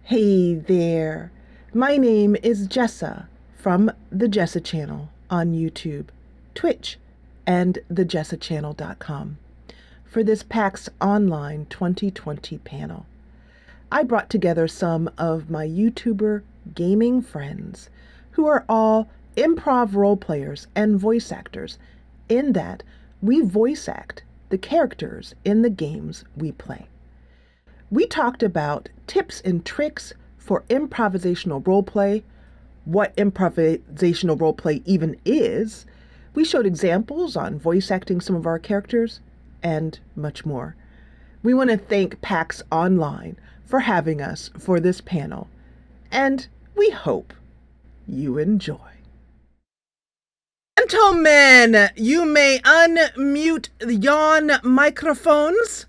Hey there, my name is Jessa from the Jessa channel on YouTube, Twitch, and thejessachannel.com. For this PAX Online 2020 panel, I brought together some of my YouTuber gaming friends who are all improv role players and voice actors, in that we voice act the characters in the games we play. We talked about tips and tricks for improvisational roleplay, what improvisational roleplay even is. We showed examples on voice acting some of our characters, and much more. We want to thank PAX Online for having us for this panel, and we hope you enjoy. Gentlemen, you may unmute yon microphones.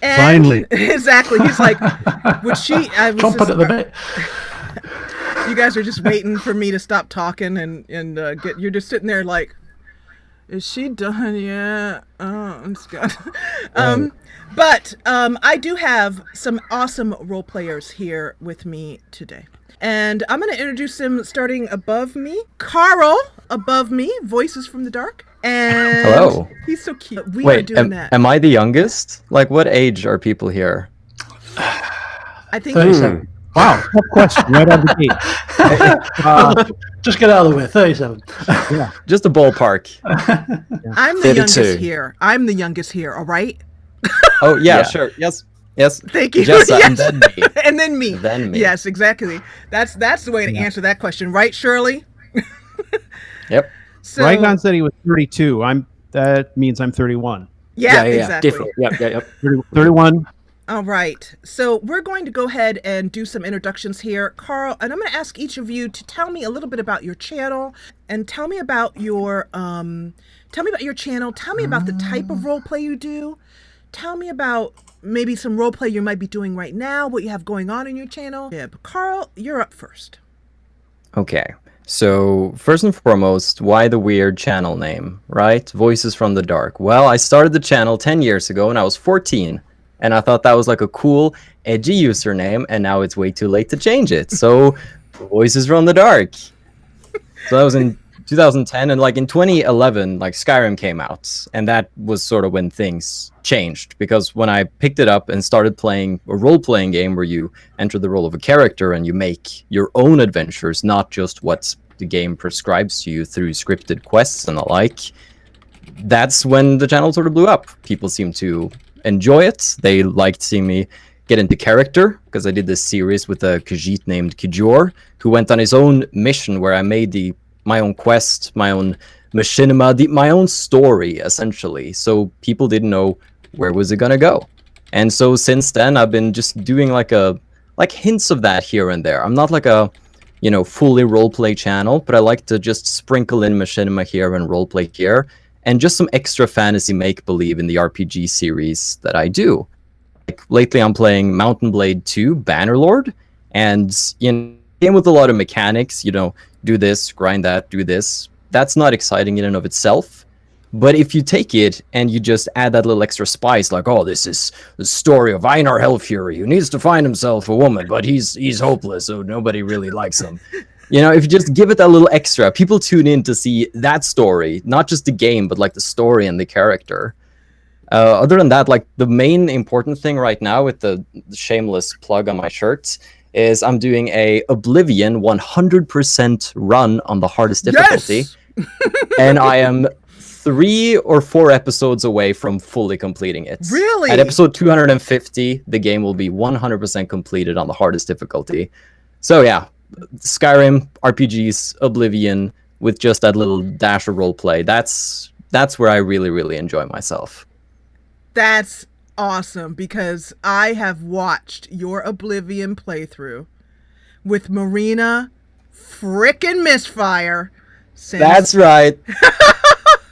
And finally. Exactly. He's like, would she? Trumpet at the bit. You guys are just waiting for me to stop talking and get. You're just sitting there like, is she done yet? Oh, I'm scared. But I do have some awesome role players here with me today. And I'm going to introduce him starting above me. Carl, above me, Voices from the Dark. And hello. He's so cute. Wait, am I the youngest? Like, what age are people here? I think 37. Wow, tough question right out of the gate. Just get out of the way. 37. Yeah. Just a ballpark. I'm the youngest here. I'm the youngest here, all right? Oh, yeah, sure. Yes. Thank you. Jessa, yes. and then me. And then me. Then me. Yes, exactly. That's the way to answer that question, right, Shirley? Yep. So, Rycon said he was 32. That means I'm 31. Yeah, exactly. Different. Yep. 31. All right. So we're going to go ahead and do some introductions here. Carl, and I'm going to ask each of you to tell me a little bit about your channel and tell me about your channel. Tell me about the type of role play you do. Tell me about maybe some role play you might be doing right now, what you have going on in your channel. Yeah, but Carl, you're up first. Okay. So, first and foremost, why the weird channel name, right? Voices from the Dark. Well, I started the channel 10 years ago when I was 14. And I thought that was like a cool, edgy username, and now it's way too late to change it. So, Voices from the Dark. So that was in 2010, and like in 2011, like Skyrim came out, and that was sort of when things changed. Because when I picked it up and started playing a role-playing game where you enter the role of a character and you make your own adventures, not just what the game prescribes to you through scripted quests and the like, that's when the channel sort of blew up. People seemed to enjoy it. They liked seeing me get into character, because I did this series with a Khajiit named Kijor, who went on his own mission where I made my own quest, my own machinima, my own story, essentially. So people didn't know where was it gonna go. And so since then, I've been just doing like hints of that here and there. I'm not like a, fully roleplay channel, but I like to just sprinkle in machinima here and roleplay here, and just some extra fantasy make-believe in the RPG series that I do. Like lately I'm playing Mountain Blade 2 Bannerlord, and game with a lot of mechanics, do this, grind that, do this. That's not exciting in and of itself. But if you take it and you just add that little extra spice, like, oh, this is the story of Einar Hellfury, who needs to find himself a woman, but he's hopeless, so nobody really likes him. If you just give it that little extra, people tune in to see that story, not just the game, but like the story and the character. Other than that, like the main important thing right now with the shameless plug on my shirt is I'm doing a Oblivion 100% run on the hardest difficulty. Yes! And I am 3 or 4 episodes away from fully completing it. Really? At episode 250, the game will be 100% completed on the hardest difficulty. So yeah, Skyrim, RPGs, Oblivion, with just that little dash of roleplay. That's where I really, really enjoy myself. That's awesome, because I have watched your Oblivion playthrough with Marina frickin' Misfire That's right.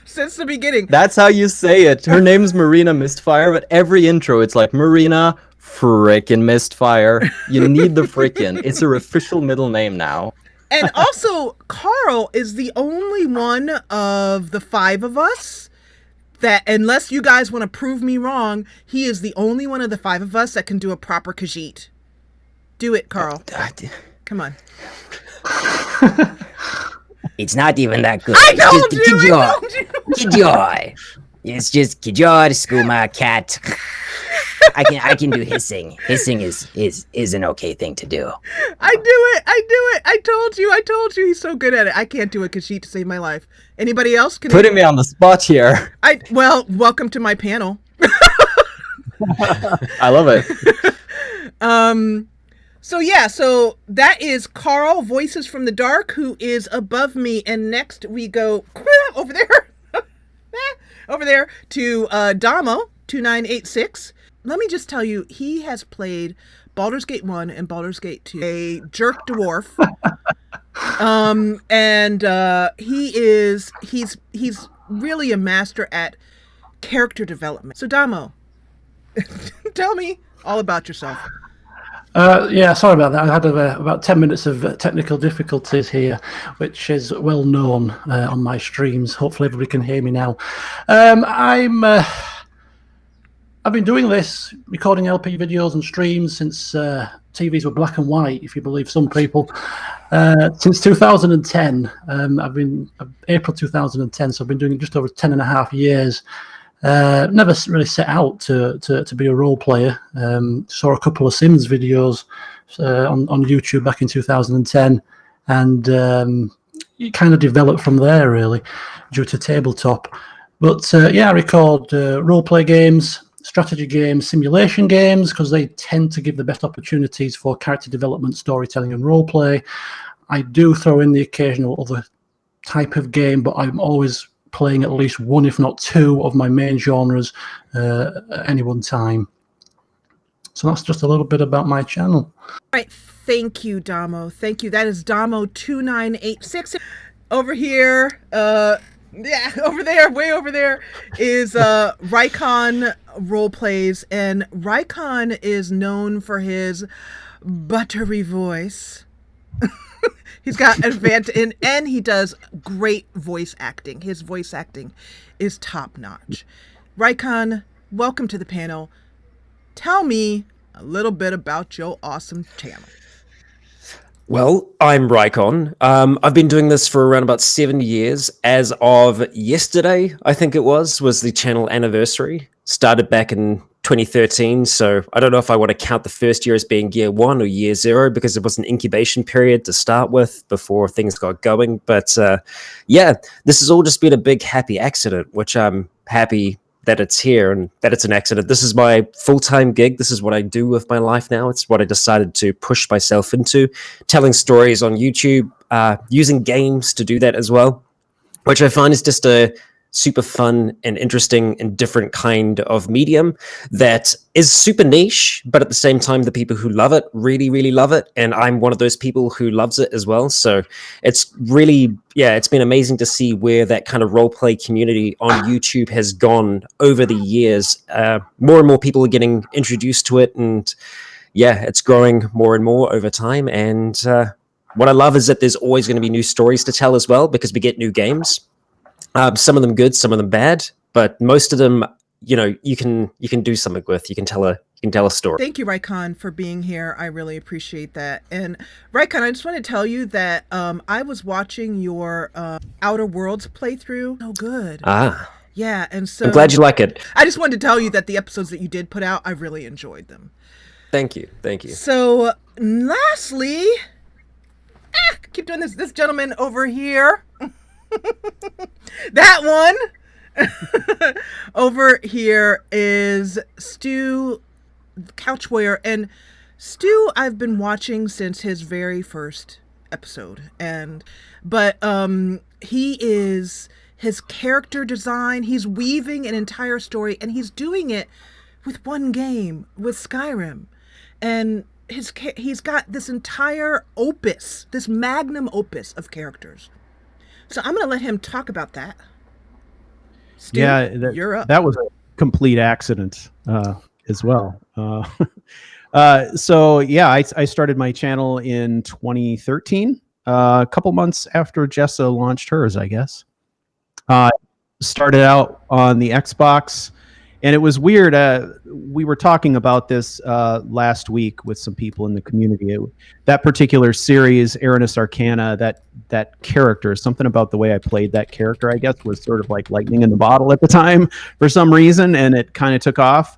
since the beginning. That's how you say it. Her name's Marina Mistfire, but every intro it's like Marina frickin' Mistfire. You need the frickin'. It's her official middle name now. And also, Carl is the only one of the 5 of us that, unless you guys want to prove me wrong, he is the only one of the 5 of us that can do a proper Khajiit. Do it, Carl. Come on. It's not even that good. I It's told just you! I told you! Kijor. It's just Kijor, skooma, cat. I can do hissing. Hissing is an okay thing to do. I do it. I told you. He's so good at it. I can't do a Kashit to save my life. Anybody else can? Putting me on the spot here. Well, welcome to my panel. I love it. So that is Carl, Voices from the Dark, who is above me, and next we go over there to Damo 2986. Let me just tell you, he has played Baldur's Gate 1 and Baldur's Gate 2, a jerk dwarf. He's really a master at character development. So Damo, tell me all about yourself. Yeah, sorry about that. I had about 10 minutes of technical difficulties here, which is well known on my streams. Hopefully everybody can hear me now. I've been doing this, recording LP videos and streams since TVs were black and white, if you believe some people. Since 2010, April 2010, so I've been doing it just over 10 and a half years. Never really set out to be a role player. Saw a couple of Sims videos on YouTube back in 2010, and it kind of developed from there, really, due to tabletop. But I record role-play games, strategy games, simulation games, because they tend to give the best opportunities for character development, storytelling, and role-play. I do throw in the occasional other type of game, but I'm always playing at least one, if not two, of my main genres at any one time. So that's just a little bit about my channel. All right, thank you, Damo. Thank you. That is Damo 2986. Over here, over there, way over there, is Rycon Roleplays, and Rycon is known for his buttery voice. He's got advantage, and he does great voice acting. His voice acting is top notch. Rycon, welcome to the panel. Tell me a little bit about your awesome channel. Well, I'm Rycon. I've been doing this for around about 7 years. As of yesterday, I think it was the channel anniversary. Started back in 2013, so I don't know if I want to count the first year as being year 1 or year 0, because it was an incubation period to start with before things got going. But this has all just been a big happy accident, which I'm happy that it's here and that it's an accident. This is my full-time gig. This is what I do with my life now. It's what I decided to push myself into, telling stories on YouTube, using games to do that as well, which I find is just a super fun and interesting and different kind of medium that is super niche, but at the same time, the people who love it really, really love it. And I'm one of those people who loves it as well. So it's really, it's been amazing to see where that kind of roleplay community on YouTube has gone over the years. More and more people are getting introduced to it, and it's growing more and more over time. And what I love is that there's always going to be new stories to tell as well, because we get new games. Some of them good, some of them bad, but most of them, you can do something with. You can tell a story. Thank you, Rycon, for being here. I really appreciate that. And Rycon, I just want to tell you that I was watching your Outer Worlds playthrough. So good. Yeah, and so I'm glad you like it. I just wanted to tell you that the episodes that you did put out, I really enjoyed them. Thank you. So, lastly, keep doing this. This gentleman over here. That one over here is Stu Couchware, and Stu I've been watching since his very first episode, but his character design, he's weaving an entire story, and he's doing it with one game, with Skyrim, and he's got this entire opus, this magnum opus of characters. So I'm going to let him talk about that. Stu, you're up. That was a complete accident as well. I started my channel in 2013, a couple months after Jessa launched hers, I guess. Started out on the Xbox, And it was weird. We were talking about this last week with some people in the community. That particular series, Aranis Arcana, that character, something about the way I played that character, I guess, was sort of like lightning in the bottle at the time for some reason, and it kind of took off.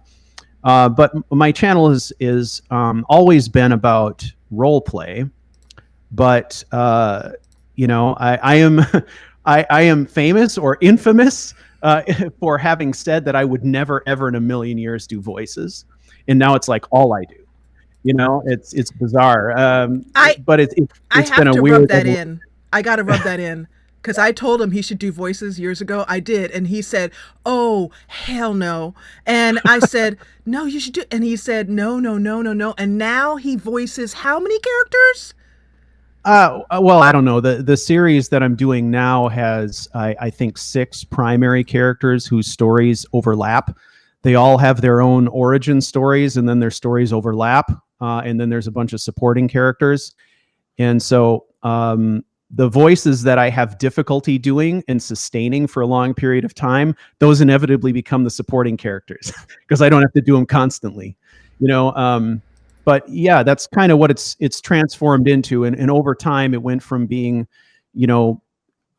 But my channel is always been about role play. But you know, I am I am famous or infamous for having said that I would never, ever in a million years do voices, and now it's like all I do. You know, it's bizarre. But it's have been a to weird. rub that in. I got to rub that in because I told him he should do voices years ago. I did, and he said, "Oh, hell no!" And I said, "No, you should do." And he said, "No, no, no, no, no." And now he voices how many characters? Well, I don't know. The series that I'm doing now has, I think, 6 primary characters whose stories overlap. They all have their own origin stories, and then their stories overlap. And then there's a bunch of supporting characters. And so the voices that I have difficulty doing and sustaining for a long period of time, those inevitably become the supporting characters because I don't have to do them constantly. You know, but yeah, that's kind of what it's transformed into. And over time, it went from being, you know,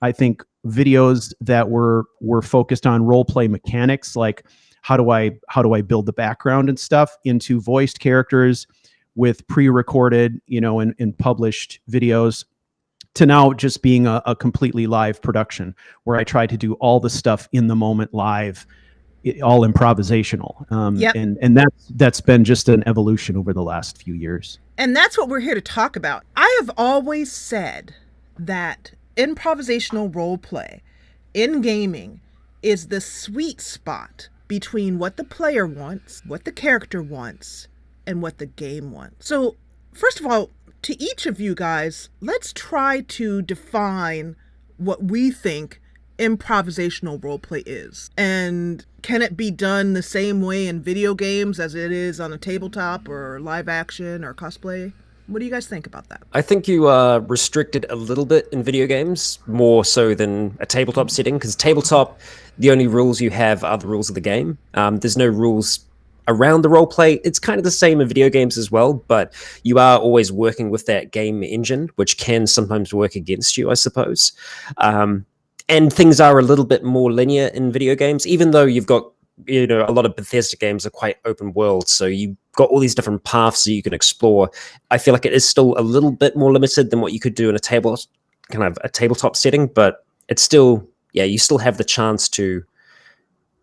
I think videos that were focused on role play mechanics, like how do I build the background and stuff, into voiced characters with pre-recorded, you know, and published videos, to now just being a completely live production where I try to do all the stuff in the moment live, all improvisational. Yep. And that's been just an evolution over the last few years. And that's what we're here to talk about. I have always said that improvisational role play in gaming is the sweet spot between what the player wants, what the character wants, and what the game wants. So, first of all, to each of you guys, let's try to define what we think improvisational roleplay is. And can it be done the same way in video games as it is on a tabletop or live action or cosplay? What do you guys think about that? I think you are restricted a little bit in video games, more so than a tabletop setting, because tabletop, the only rules you have are the rules of the game. There's no rules around the role play. It's kind of the same in video games as well, but you are always working with that game engine, which can sometimes work against you, I suppose. And things are a little bit more linear in video games, even though you've got, you know, a lot of Bethesda games are quite open world, so you've got all these different paths that you can explore. I feel like it is still a little bit more limited than what you could do in a tabletop setting, but it's still, yeah, you still have the chance to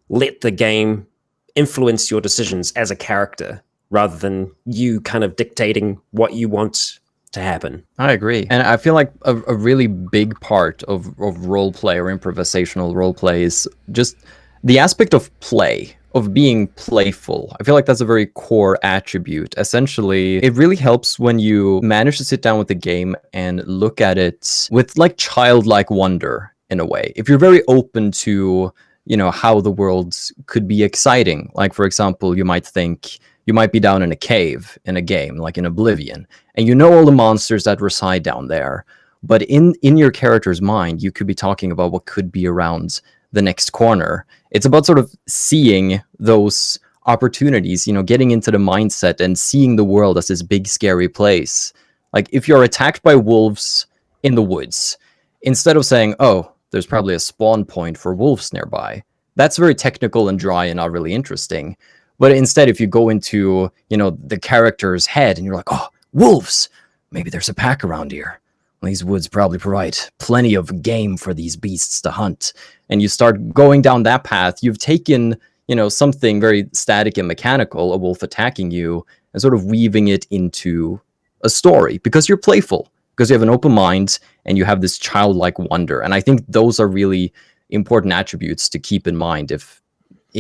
let the game influence your decisions as a character rather than you kind of dictating what you want to happen. I agree. And I feel like a really big part of roleplay or improvisational roleplay is just the aspect of play, of being playful. I feel like that's a very core attribute. Essentially, it really helps when you manage to sit down with the game and look at it with like childlike wonder in a way. If you're very open to, you know, how the world could be exciting. Like, for example, you might think you might be down in a cave in a game, like in Oblivion, and you know all the monsters that reside down there. But in your character's mind, you could be talking about what could be around the next corner. It's about sort of seeing those opportunities, you know, getting into the mindset and seeing the world as this big, scary place. Like, if you're attacked by wolves in the woods, instead of saying, oh, there's probably a spawn point for wolves nearby, that's very technical and dry and not really interesting. But instead, if you go into, you know, the character's head and you're like, oh, wolves, maybe there's a pack around here. Well, these woods probably provide plenty of game for these beasts to hunt. And you start going down that path, you've taken, you know, something very static and mechanical, a wolf attacking you, and sort of weaving it into a story because you're playful, because you have an open mind and you have this childlike wonder. And I think those are really important attributes to keep in mind if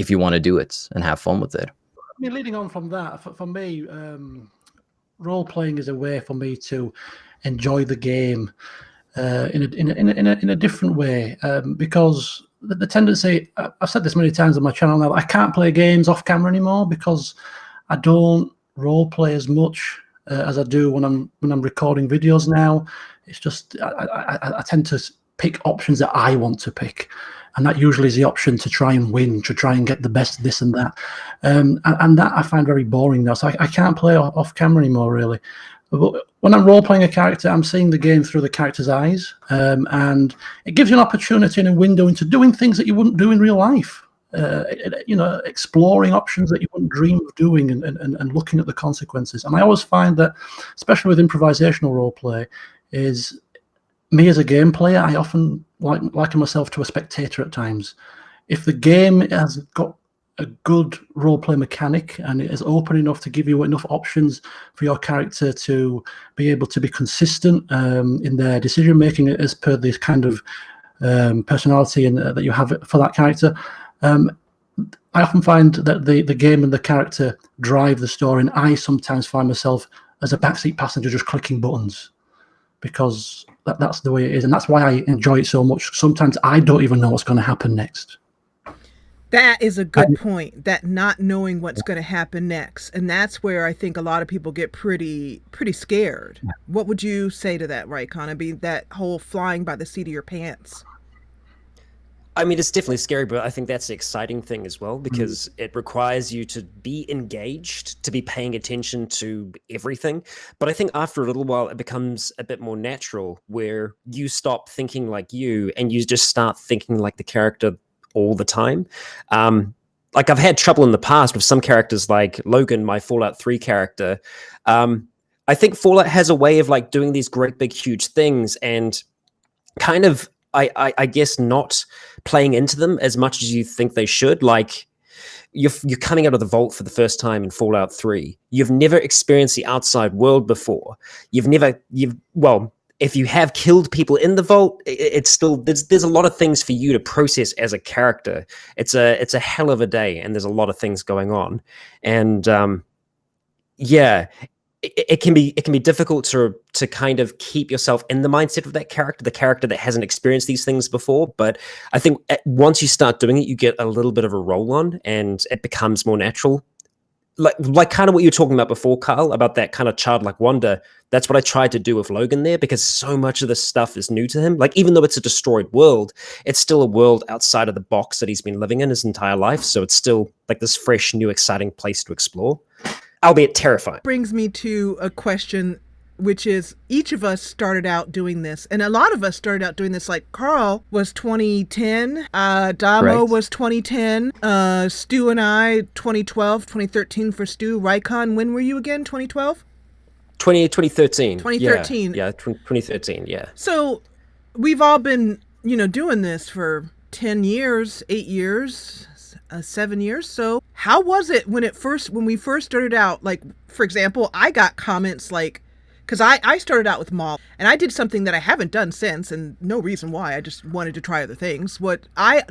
you want to do it and have fun with it. I mean, leading on from that, for me, role playing is a way for me to enjoy the game in a different way, because the tendency, I've said this many times on my channel now, I can't play games off camera anymore because I don't role play as much as I do when I'm recording videos now. It's just I tend to pick options that I want to pick. and that usually is the option to try and win, to try and get the best of this and that. And that I find very boring now. So I can't play off camera anymore, really. But when I'm role-playing a character, I'm seeing the game through the character's eyes, and it gives you an opportunity and a window into doing things that you wouldn't do in real life. Exploring options that you wouldn't dream of doing, and looking at the consequences. And I always find that, especially with improvisational role play, is me as a game player, I often liken myself to a spectator at times. If the game has got a good role play mechanic and it is open enough to give you enough options for your character to be able to be consistent in their decision making as per this kind of personality and that you have for that character, I often find that the game and the character drive the story, and I sometimes find myself as a backseat passenger just clicking buttons, because that's the way it is, and that's why I enjoy it so much. Sometimes I don't even know what's going to happen next. That is a good point, that not knowing what's going to happen next. And that's where I think a lot of people get pretty scared. What would you say to that, Rycon? I mean, that whole flying by the seat of your pants. I mean, it's definitely scary, but I think that's the exciting thing as well, because it requires you to be engaged, to be paying attention to everything. But I think after a little while, it becomes a bit more natural, where you stop thinking like you and you just start thinking like the character all the time. Like I've had trouble in the past with some characters, like Logan, my Fallout 3 character. I think Fallout has a way of like doing these great big huge things and kind of I guess not playing into them as much as you think they should. Like you're coming out of the vault for the first time in Fallout 3. You've never experienced the outside world before. Well, if you have killed people in the vault, it's still there's a lot of things for you to process as a character. It's a hell of a day, and there's a lot of things going on, and yeah, it can be difficult to kind of keep yourself in the mindset of that character, the character that hasn't experienced these things before. But I think once you start doing it, you get a little bit of a roll on, and it becomes more natural. Like kind of what you were talking about before, Carl, about that kind of childlike wonder. That's what I tried to do with Logan there, because so much of this stuff is new to him. Like, even though it's a destroyed world, it's still a world outside of the box that he's been living in his entire life. So it's still like this fresh, new, exciting place to explore, albeit terrifying. Brings me to a question, which is, each of us started out doing this, and a lot of us started out doing this. Like Carl was 2010, Damo was 2010, Stu and I 2012, 2013 for Stu. Rycon, when were you again? 2012? 2013. 2013. Yeah, 2013, yeah. So we've all been, doing this for 10 years, 8 years, 7 years. So how was it when we first started out? Like, for example, I got comments like, because I started out with Mala, and I did something that I haven't done since, and no reason why. I just wanted to try other things. I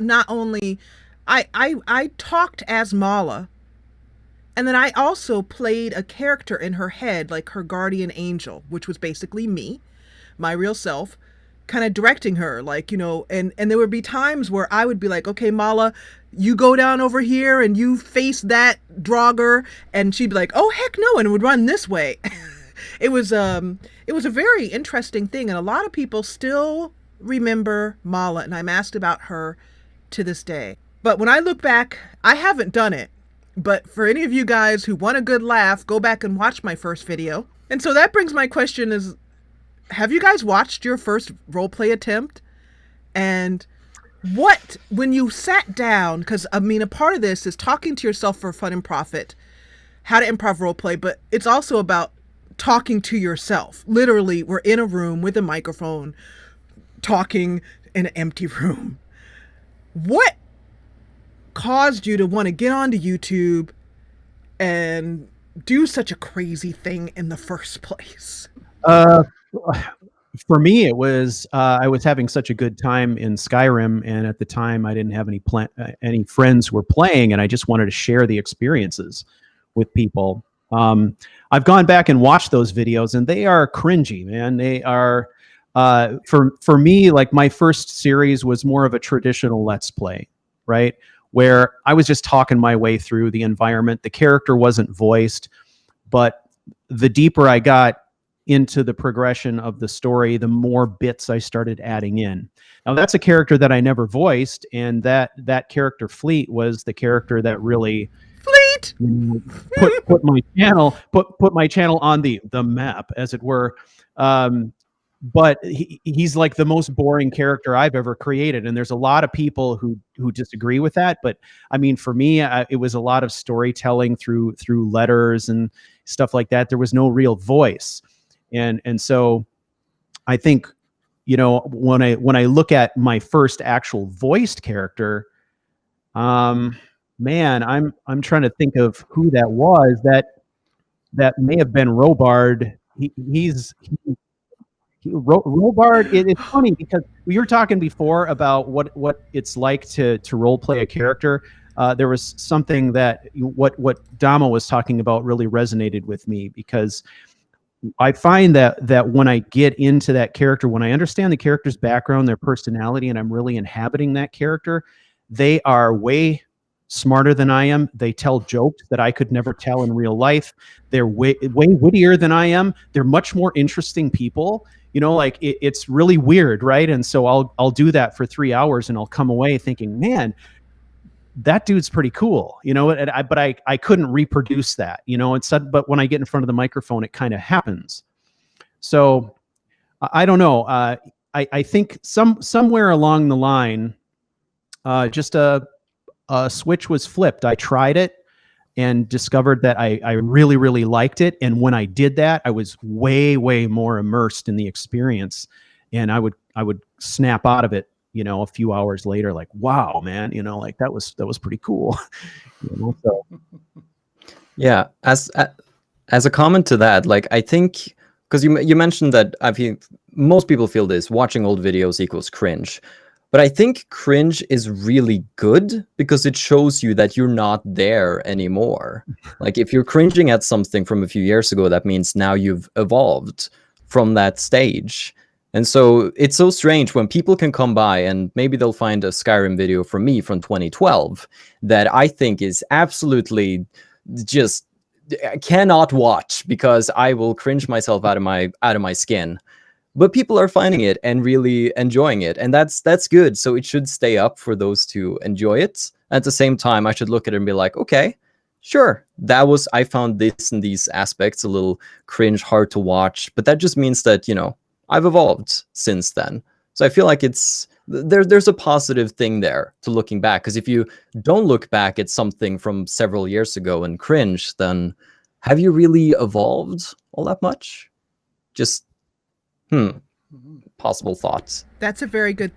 talked as Mala, and then I also played a character in her head, like her guardian angel, which was basically me, my real self, kind of directing her, like, and there would be times where I would be like, okay, Mala, you go down over here and you face that Draugr, and she'd be like, oh, heck no, and would run this way. It was a very interesting thing, and a lot of people still remember Mala, and I'm asked about her to this day. But when I look back, I haven't done it. But for any of you guys who want a good laugh, go back and watch my first video. And so that brings my question is, have you guys watched your first roleplay attempt? And when you sat down, because I mean, a part of this is talking to yourself for fun and profit, how to improv roleplay, but it's also about talking to yourself. Literally, we're in a room with a microphone, talking in an empty room. What caused you to want to get onto YouTube and do such a crazy thing in the first place? For me, it was I was having such a good time in Skyrim, and at the time I didn't have any friends who were playing, and I just wanted to share the experiences with people. I've gone back and watched those videos, and they are cringy, man. They are for me, like, my first series was more of a traditional Let's Play, right? Where I was just talking my way through the environment. The character wasn't voiced, but the deeper I got into the progression of the story, the more bits I started adding in. Now that's a character that I never voiced, and that character Fleet was the character that really Fleet put my channel on the map, as it were. But he's like the most boring character I've ever created, and there's a lot of people who disagree with that. But I mean, for me, it was a lot of storytelling through letters and stuff like that. There was no real voice, and so I think, you know, when I look at my first actual voiced character, man, I'm trying to think of who that was. That may have been Robard. Robard. It's funny because we were talking before about what it's like to role play a character. There was something that what Dama was talking about really resonated with me, because I find that when I get into that character, when I understand the character's background, their personality, and I'm really inhabiting that character, they are way smarter than I am. They tell jokes that I could never tell in real life. They're way wittier than I am. They're much more interesting people. You know, like it's really weird, right? And so I'll do that for 3 hours, and I'll come away thinking, man, that dude's pretty cool, you know. But I couldn't reproduce that, you know. But when I get in front of the microphone, it kind of happens. So I don't know. I think somewhere along the line, just a switch was flipped. I tried it and discovered that I really, really liked it. And when I did that, I was way, way more immersed in the experience, and I would snap out of it, you know, a few hours later, like, wow, man, you know, like that was pretty cool. You know, so. Yeah. As a comment to that, like, I think, because you mentioned that most people feel this, watching old videos equals cringe. But I think cringe is really good because it shows you that you're not there anymore. Like, if you're cringing at something from a few years ago, that means now you've evolved from that stage. And so it's so strange when people can come by and maybe they'll find a Skyrim video from me from 2012 that I think is absolutely just cannot watch because I will cringe myself out of my skin. But people are finding it and really enjoying it, and that's good. So it should stay up for those to enjoy it. At the same time, I should look at it and be like, okay, sure, I found this and these aspects a little cringe, hard to watch, but that just means that, you know, I've evolved since then. So I feel like there's a positive thing there to looking back, because if you don't look back at something from several years ago and cringe, then have you really evolved all that much? Just possible thoughts. That's a very good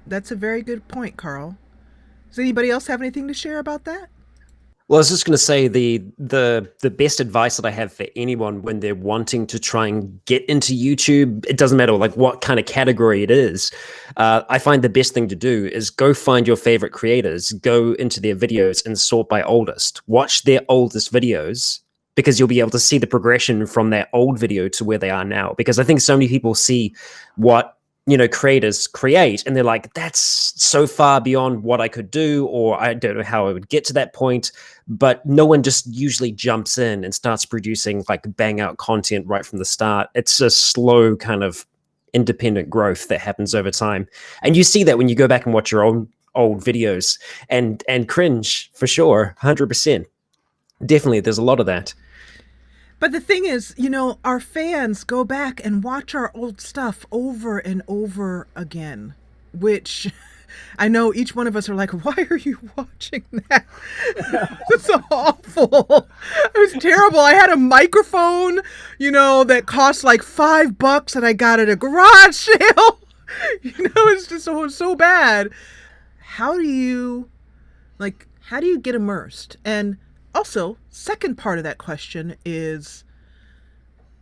point, Carl. Does anybody else have anything to share about that? Well, I was just going to say the best advice that I have for anyone when they're wanting to try and get into YouTube, it doesn't matter like what kind of category it is. I find the best thing to do is go find your favorite creators, go into their videos and sort by oldest. Watch their oldest videos, because you'll be able to see the progression from that old video to where they are now. Because I think so many people see what, you know, creators create and they're like, that's so far beyond what I could do, or I don't know how I would get to that point. But no one just usually jumps in and starts producing like bang out content right from the start. It's a slow kind of independent growth that happens over time. And you see that when you go back and watch your own old videos and cringe for sure, 100%. Definitely, there's a lot of that. But the thing is, you know, our fans go back and watch our old stuff over and over again, which I know each one of us are like, why are you watching that? It's so awful. It was terrible. I had a microphone, you know, that cost like $5 and I got at a garage sale. You know, it's just so bad. How do you get immersed? And also, second part of that question is,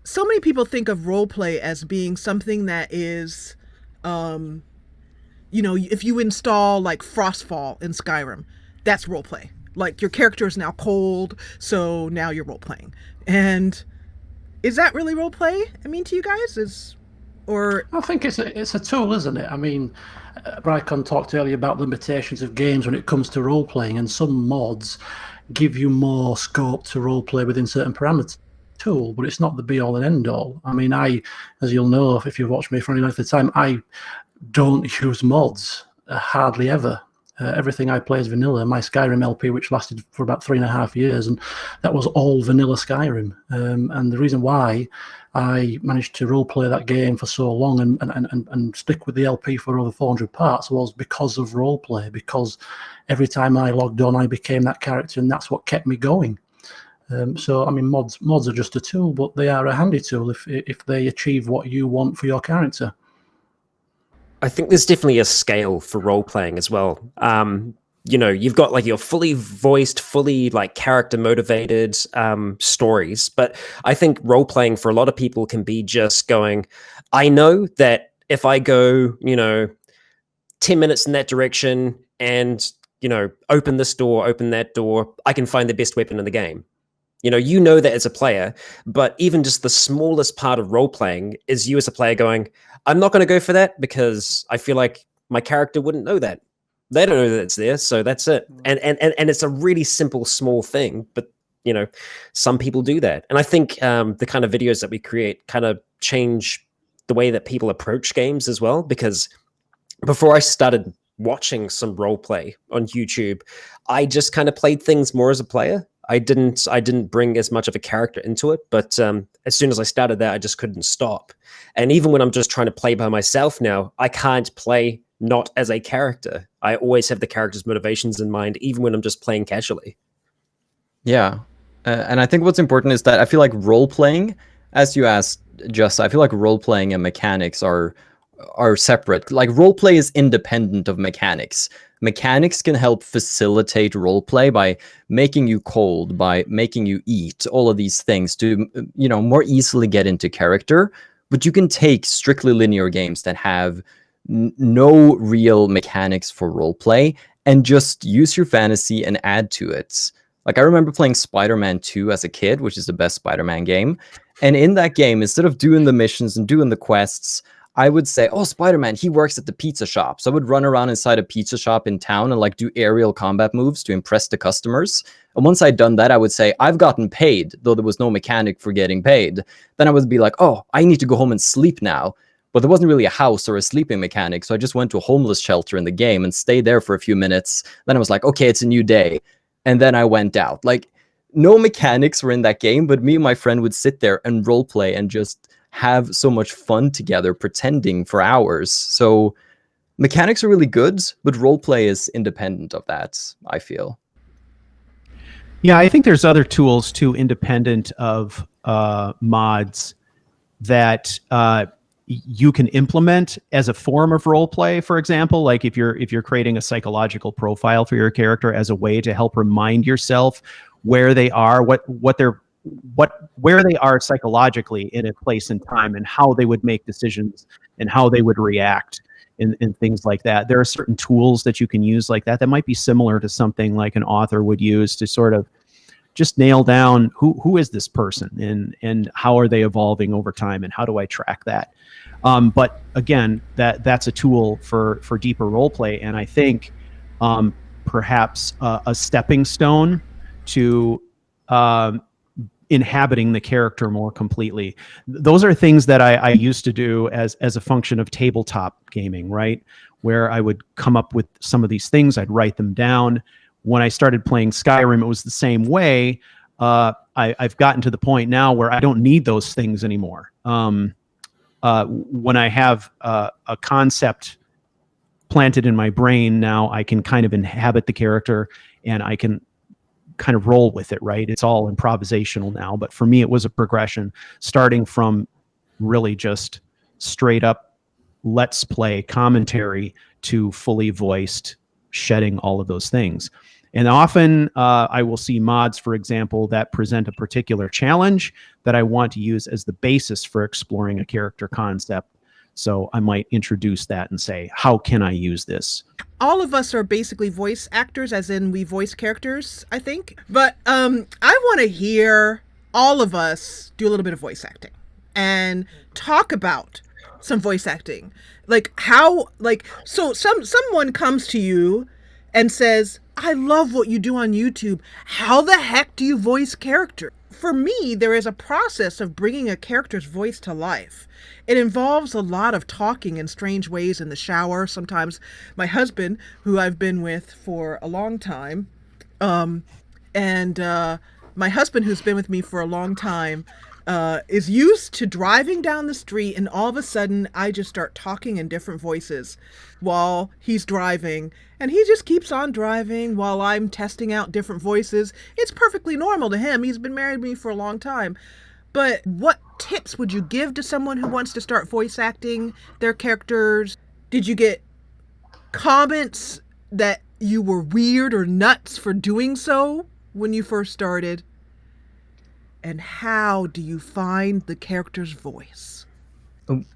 so many people think of roleplay as being something that is, you know, if you install like Frostfall in Skyrim, that's roleplay. Like your character is now cold, so now you're roleplaying. And is that really roleplay? I mean, to you guys, I think it's a tool, isn't it? I mean, Rycon talked earlier about limitations of games when it comes to role-playing, and some mods give you more scope to role-play within certain parameters. tool, but it's not the be-all and end-all. I mean, as you'll know, if you've watched me for any length of time, I don't use mods, hardly ever. Everything I play is vanilla. My Skyrim LP, which lasted for about 3.5 years, and that was all vanilla Skyrim. And the reason why I managed to roleplay that game for so long and stick with the LP for over 400 parts was because of roleplay, because every time I logged on, I became that character, and that's what kept me going. So, I mean, mods are just a tool, but they are a handy tool if they achieve what you want for your character. I think there's definitely a scale for role playing as well. You know, you've got like your fully voiced, fully like character motivated stories, but I think role playing for a lot of people can be just going, I know that if I go, 10 minutes in that direction and, open this door, open that door, I can find the best weapon in the game. You know that as a player, but even just the smallest part of role playing is you as a player going, I'm not going to go for that because I feel like my character wouldn't know that. They don't know that it's there, so that's it. And it's a really simple, small thing, but some people do that. And I think the kind of videos that we create kind of change the way that people approach games as well. Because before I started watching some role play on YouTube, I just kind of played things more as a player. I didn't bring as much of a character into it, but as soon as I started that, I just couldn't stop. And even when I'm just trying to play by myself now, I can't play not as a character. I always have the character's motivations in mind, even when I'm just playing casually. Yeah. And I think what's important is that I feel like role-playing, as you asked, Jessa, I feel like role-playing and mechanics are separate. Like, role-play is independent of mechanics. Mechanics can help facilitate roleplay by making you cold, by making you eat, all of these things to, more easily get into character. But you can take strictly linear games that have no real mechanics for roleplay and just use your fantasy and add to it. Like, I remember playing Spider-Man 2 as a kid, which is the best Spider-Man game. And in that game, instead of doing the missions and doing the quests, I would say, oh, Spider-Man, he works at the pizza shop. So I would run around inside a pizza shop in town and like do aerial combat moves to impress the customers. And once I'd done that, I would say, I've gotten paid, though there was no mechanic for getting paid. Then I would be like, oh, I need to go home and sleep now. But there wasn't really a house or a sleeping mechanic. So I just went to a homeless shelter in the game and stayed there for a few minutes. Then I was like, okay, it's a new day. And then I went out. Like, no mechanics were in that game, but me and my friend would sit there and roleplay and just have so much fun together pretending for hours. So mechanics are really good, but roleplay is independent of that, I feel. Yeah, I think there's other tools too, independent of mods, that you can implement as a form of roleplay. For example, like if you're creating a psychological profile for your character as a way to help remind yourself where they are, where they are psychologically in a place and time, and how they would make decisions and how they would react and things like that. There are certain tools that you can use like that might be similar to something like an author would use to sort of just nail down who is this person and how are they evolving over time and how do I track that. But again, that's a tool for deeper role play, and I think perhaps a stepping stone to inhabiting the character more completely. Those are things that I used to do as a function of tabletop gaming, right? Where I would come up with some of these things, I'd write them down. When I started playing Skyrim, it was the same way. I've gotten to the point now where I don't need those things anymore. When I have a concept planted in my brain, now I can kind of inhabit the character and I can kind of roll with it, right? It's all improvisational now, but for me it was a progression, starting from really just straight up let's play commentary to fully voiced, shedding all of those things. And often I will see mods, for example, that present a particular challenge that I want to use as the basis for exploring a character concept. So I might introduce that and say, how can I use this? All of us are basically voice actors, as in we voice characters, I think. But I want to hear all of us do a little bit of voice acting and talk about some voice acting. Like how, like, so someone comes to you and says, I love what you do on YouTube. How the heck do you voice character? for me, there is a process of bringing a character's voice to life. It involves a lot of talking in strange ways in the shower. Sometimes my husband, who I've been with for a long time, my husband, who's been with me for a long time, is used to driving down the street, and all of a sudden I just start talking in different voices while he's driving, and he just keeps on driving while I'm testing out different voices. It's perfectly normal to him. He's been married to me for a long time. But what tips would you give to someone who wants to start voice acting their characters? Did you get comments that you were weird or nuts for doing so when you first started? And how do you find the character's voice?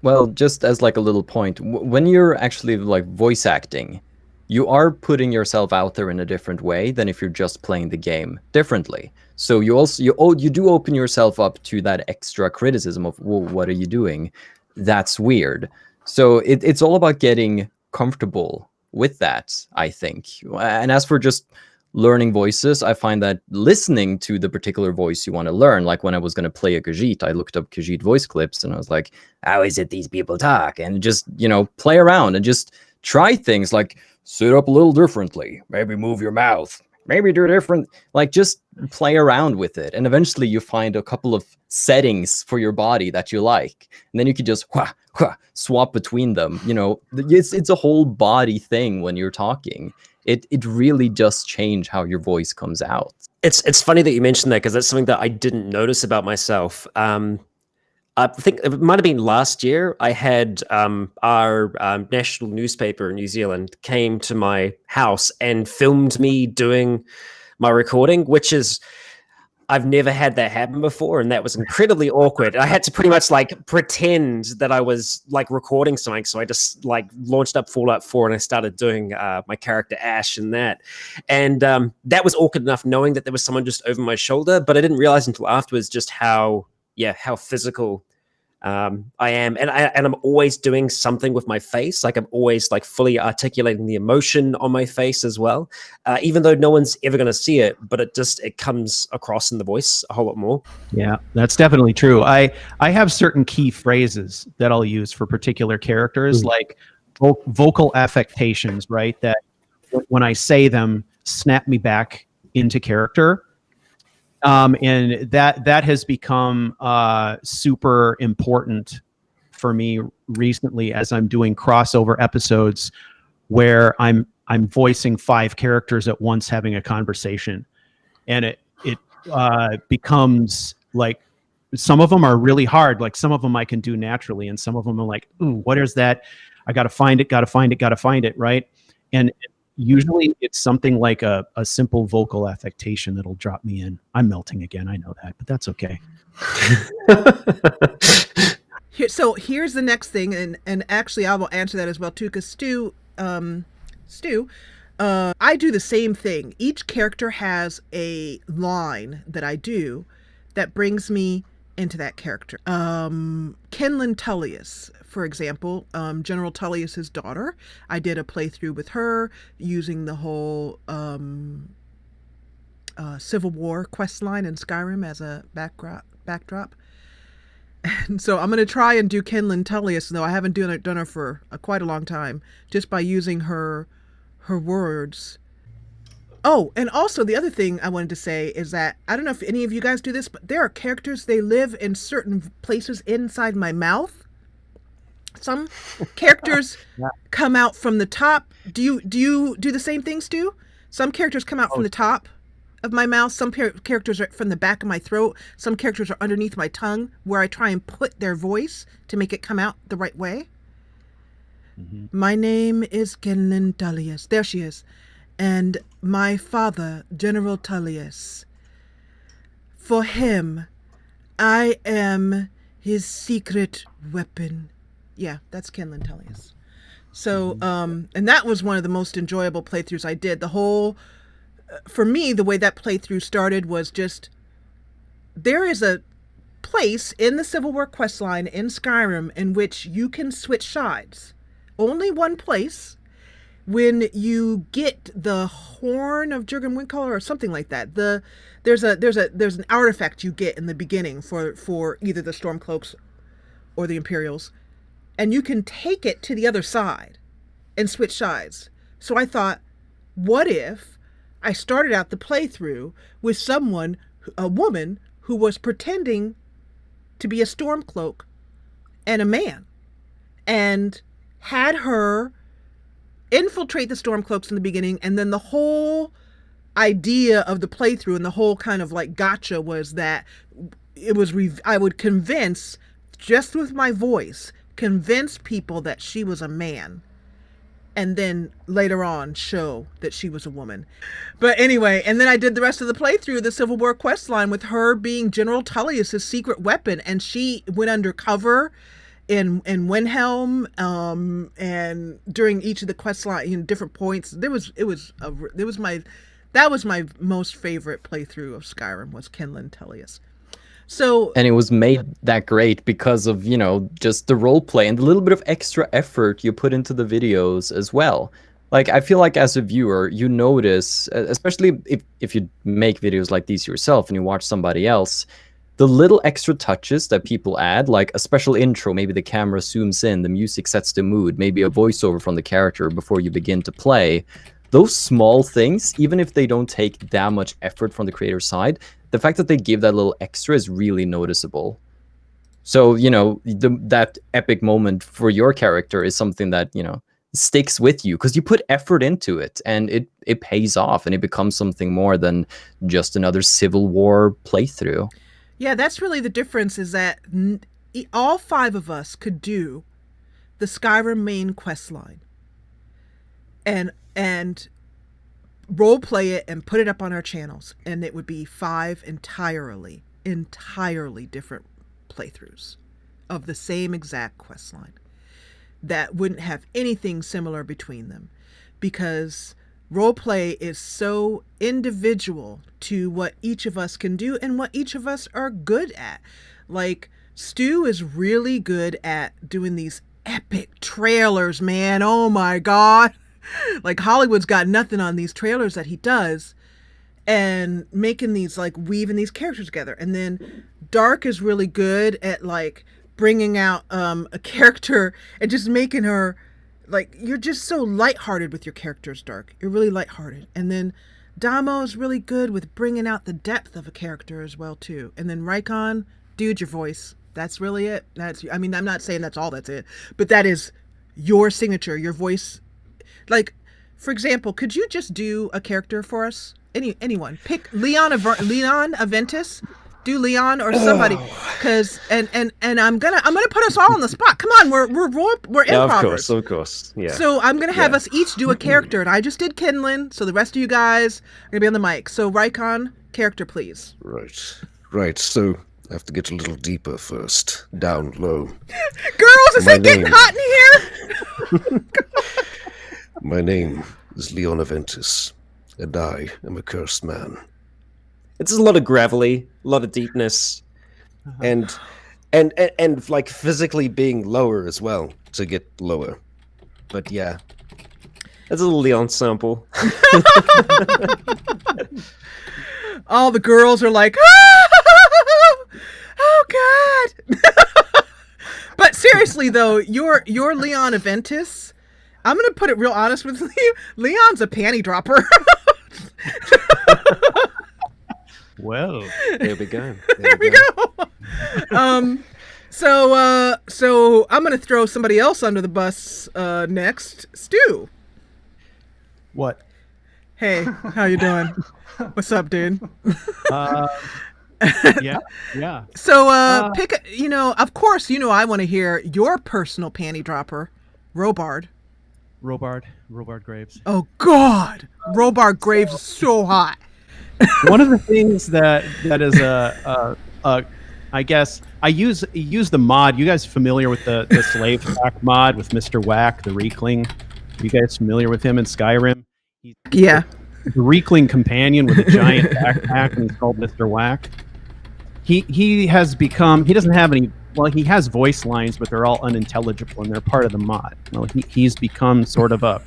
Well, just as like a little point, when you're actually like voice acting, you are putting yourself out there in a different way than if you're just playing the game differently. So you do open yourself up to that extra criticism of, well, what are you doing? That's weird. So it's all about getting comfortable with that, I think. And as for just learning voices, I find that listening to the particular voice you want to learn, like when I was going to play a Khajiit, I looked up Khajiit voice clips and I was like, How is it these people talk? and just, play around and just try things like sit up a little differently, maybe move your mouth, maybe do different, like just play around with it. And eventually you find a couple of settings for your body that you like. And then you could just swap between them. It's a whole body thing when you're talking. It really does change how your voice comes out. It's funny that you mentioned that, because that's something that I didn't notice about myself. I think it might have been last year. I had our national newspaper in New Zealand came to my house and filmed me doing my recording, which is, I've never had that happen before, and that was incredibly awkward. I had to pretty much like pretend that I was like recording something, so I just like launched up Fallout 4 and I started doing my character Ash and that, and that was awkward enough knowing that there was someone just over my shoulder, but I didn't realize until afterwards just how physical I am, and I'm always doing something with my face. Like I'm always like fully articulating the emotion on my face as well, even though no one's ever going to see it, but it comes across in the voice a whole lot more. Yeah, that's definitely true. I have certain key phrases that I'll use for particular characters, like vocal affectations, right? That when I say them, snap me back into character. And that has become super important for me recently as I'm doing crossover episodes where I'm voicing 5 characters at once having a conversation, and it becomes like some of them are really hard. Like some of them I can do naturally, and some of them are like, ooh, what is that? I gotta find it, right? And usually it's something like a simple vocal affectation that'll drop me in. I'm melting again, I know that, but that's okay. So here's the next thing, and actually I will answer that as well too, because Stu, I do the same thing. Each character has a line that I do that brings me into that character. Kenlyn Tullius, for example, General Tullius's daughter. I did a playthrough with her using the whole Civil War quest line in Skyrim as a backdrop. And so I'm going to try and do Kenlyn Tullius, though I haven't done her for quite a long time, just by using her words. Oh, and also the other thing I wanted to say is that, I don't know if any of you guys do this, but there are characters, they live in certain places inside my mouth. Some characters come out from the top. Do you do the same thing, Stu? Some characters come out from the top of my mouth. Some characters are from the back of my throat. Some characters are underneath my tongue, where I try and put their voice to make it come out the right way. Mm-hmm. My name is Kenlyn Tullius. There she is. And my father, General Tullius. For him, I am his secret weapon. Yeah, that's Kenlyn Tullius. So, and that was one of the most enjoyable playthroughs I did. The whole, for me, the way that playthrough started was just, there is a place in the Civil War questline in Skyrim in which you can switch sides. Only one place, when you get the horn of Jurgen Windcaller or something like that, there's an artifact you get in the beginning for either the Stormcloaks or the Imperials, and you can take it to the other side and switch sides. So I thought, what if I started out the playthrough with a woman who was pretending to be a Stormcloak and a man, and had her infiltrate the Stormcloaks in the beginning, and then the whole idea of the playthrough and the whole kind of like gotcha was that I would convince, just with my voice, convince people that she was a man, and then later on show that she was a woman. But anyway, and then I did the rest of the playthrough, the Civil War quest line, with her being General Tullius's secret weapon, and she went undercover in Windhelm, and during each of the quest line, different points. That was my most favorite playthrough of Skyrim, was Kenlin Tullius. So, and it was made that great because of, just the role play and the little bit of extra effort you put into the videos as well. Like, I feel like as a viewer, you notice, especially if you make videos like these yourself and you watch somebody else, the little extra touches that people add, like a special intro, maybe the camera zooms in, the music sets the mood, maybe a voiceover from the character before you begin to play. Those small things, even if they don't take that much effort from the creator's side, the fact that they give that little extra is really noticeable. So, that epic moment for your character is something that, sticks with you because you put effort into it, and it pays off, and it becomes something more than just another Civil War playthrough. Yeah, that's really the difference, is that all 5 of us could do the Skyrim main quest line and role play it and put it up on our channels, and it would be 5 entirely different playthroughs of the same exact quest line that wouldn't have anything similar between them, because role play is so individual to what each of us can do and what each of us are good at. Like, Stu is really good at doing these epic trailers, man. Oh my God. Like, Hollywood's got nothing on these trailers that he does, and making these, like, weaving these characters together. And then Dark is really good at, like, bringing out a character and just making her, like, you're just so lighthearted with your characters, Dark. You're really lighthearted. And then Damo is really good with bringing out the depth of a character as well, too. And then Rycon, dude, your voice. That's really it. I'm not saying that's all that's it, but that is your signature, your voice. Like, for example, could you just do a character for us? Anyone. Pick Leon Aventis. Do Leon or somebody, because and I'm gonna put us all on the spot. Come on, we're improvers. Of course, yeah. So I'm gonna have us each do a character, and I just did Kenlin, so the rest of you guys are gonna be on the mic. So Rycon, character, please. Right. So I have to get a little deeper first, down low. Girls, is it getting hot in here? My name is Leon Aventis, and I am a cursed man. It's a lot of gravelly, a lot of deepness, and like physically being lower as well to get lower. But yeah, that's a little Leon sample. All the girls are like, oh God. But seriously though, you're Leon Aventis. I'm gonna put it real honest with you. Leon's a panty dropper. Well, there we go. There we go. So I'm gonna throw somebody else under the bus next. Stu. What? Hey, how you doing? What's up, dude? Yeah. So pick. Of course, I want to hear your personal panty dropper, Robard Graves. Oh God, Robard Graves is so hot. One of the things that is I guess I use the mod. You guys familiar with the slave pack mod with Mr. Whack, the Reekling? Are you guys familiar with him in Skyrim? Yeah. The Reekling companion with a giant backpack, and he's called Mr. Whack. He has become. He doesn't have any. Well, he has voice lines, but they're all unintelligible, and they're part of the mod. Well, he's become sort of a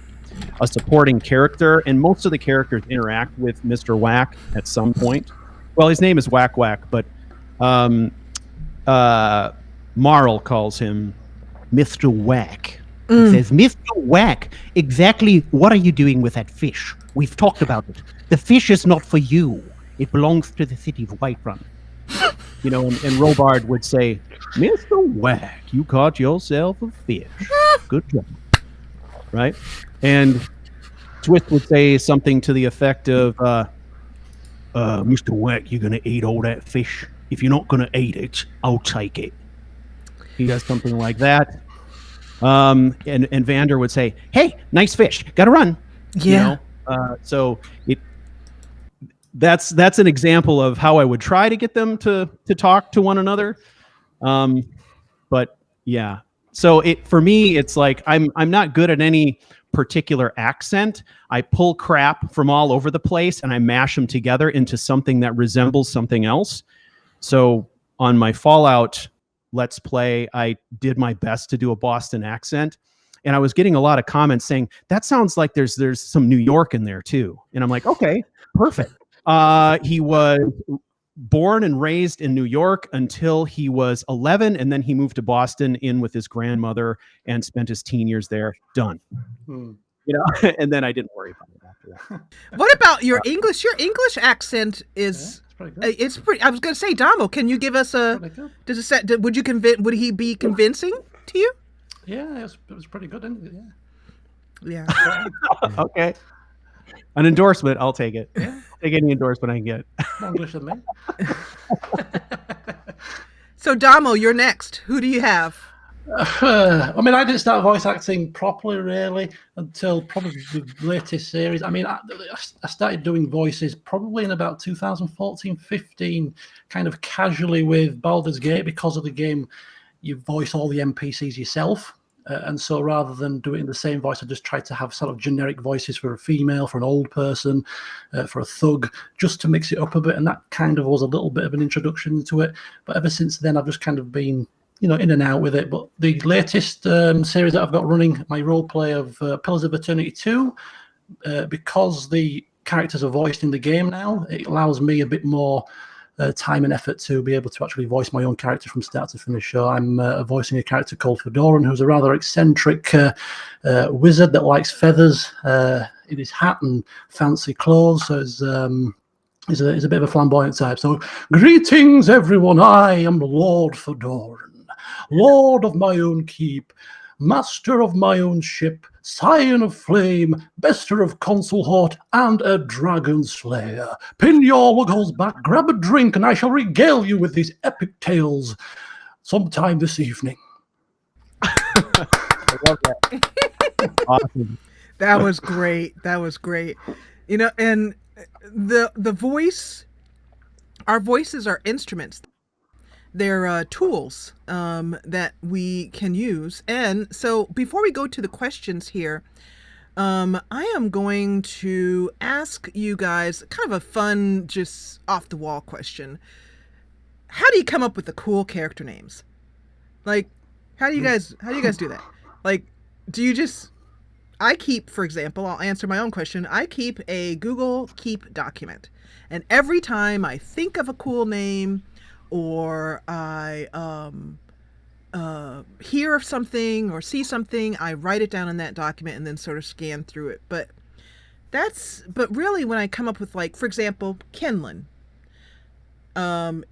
a supporting character, and most of the characters interact with Mr. Whack at some point. Well, his name is Whack Whack, but Marl calls him Mr. Whack. He says, Mr. Whack, exactly what are you doing with that fish? We've talked about it. The fish is not for you. It belongs to the city of Whiterun. You know, and Robard would say, Mr. Whack, you caught yourself a fish. Good job. Right? And Twist would say something to the effect of, Mr. Whack, you're going to eat all that fish. If you're not going to eat it, I'll take it. He does something like that. And Vander would say, hey, nice fish. Got to run. Yeah. You know? So that's an example of how I would try to get them to talk to one another. But yeah, so for me, it's like I'm not good at any particular accent. I pull crap from all over the place and I mash them together into something that resembles something else. So on my Fallout Let's Play, I did my best to do a Boston accent. And I was getting a lot of comments saying, that sounds like there's some New York in there too. And I'm like, okay, perfect. He was born and raised in New York until he was 11. And then he moved to Boston in with his grandmother and spent his teen years there. Done. You know, and then I didn't worry about it after that. What about your English? Your English accent is... It's pretty. I was going to say, Damo, can you give us a? Does it set? Would you Would he be convincing to you? Yeah, it was pretty good, isn't it? Yeah. Okay. An endorsement, I'll take it. Yeah. Take any endorsement I can get. More English than me. So, Damo, you're next. Who do you have? I mean, I didn't start voice acting properly, really, until probably the latest series. I mean, I started doing voices probably in about 2014-15, kind of casually with Baldur's Gate. Because of the game, you voice all the NPCs yourself. And so rather than do it in the same voice, I just tried to have sort of generic voices for a female, for an old person, for a thug, just to mix it up a bit. And that kind of was a little bit of an introduction to it. But ever since then, I've just kind of been, you know, in and out with it. But the latest series that I've got running, my roleplay of Pillars of Eternity 2, because the characters are voiced in the game now, it allows me a bit more time and effort to be able to actually voice my own character from start to finish. So I'm voicing a character called Fedoran, who's a rather eccentric wizard that likes feathers in his hat and fancy clothes. So he's a bit of a flamboyant type. So, greetings, everyone. I am Lord Fedoran, Lord of my own keep, master of my own ship, scion of flame, bester of Consul Hort, and a dragon slayer. Pin your lugholes back, grab a drink, and I shall regale you with these epic tales sometime this evening. I love that. Awesome. That was great. That was great. You know, and the voice, our voices are instruments. They're tools that we can use. And so before we go to the questions here, I am going to ask you guys kind of a fun, just off the wall question. How do you come up with the cool character names? Like, how do you guys do that? Like, do you just, I keep, for example, I'll answer my own question. I keep a Google Keep document. And every time I think of a cool name, or I hear of something or see something, I write it down in that document and then sort of scan through it. But really when I come up with, like, for example, Kenlin,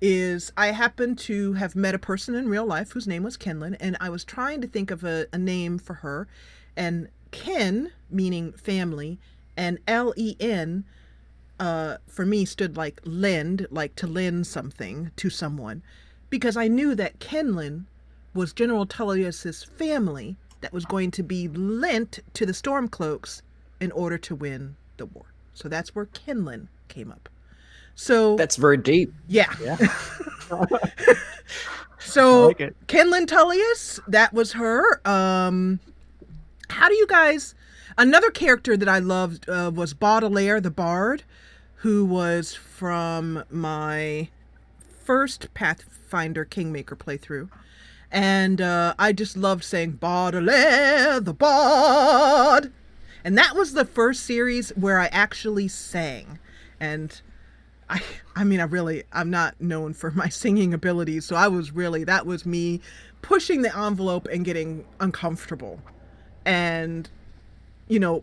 is I happen to have met a person in real life whose name was Kenlin, and I was trying to think of a name for her, and Ken, meaning family, and Len, for me stood like lend, like to lend something to someone, because I knew that Kenlin was General Tullius's family that was going to be lent to the Stormcloaks in order to win the war. So that's where Kenlin came up. So That's very deep. yeah. So I like it. Kenlin Tullius, that was her. How do you guys? Another character that I loved was Baudelaire the Bard, who was from my first Pathfinder Kingmaker playthrough. And I just loved saying Baudelaire the Bard. And that was the first series where I actually sang. And I'm not known for my singing abilities, so that was me pushing the envelope and getting uncomfortable. And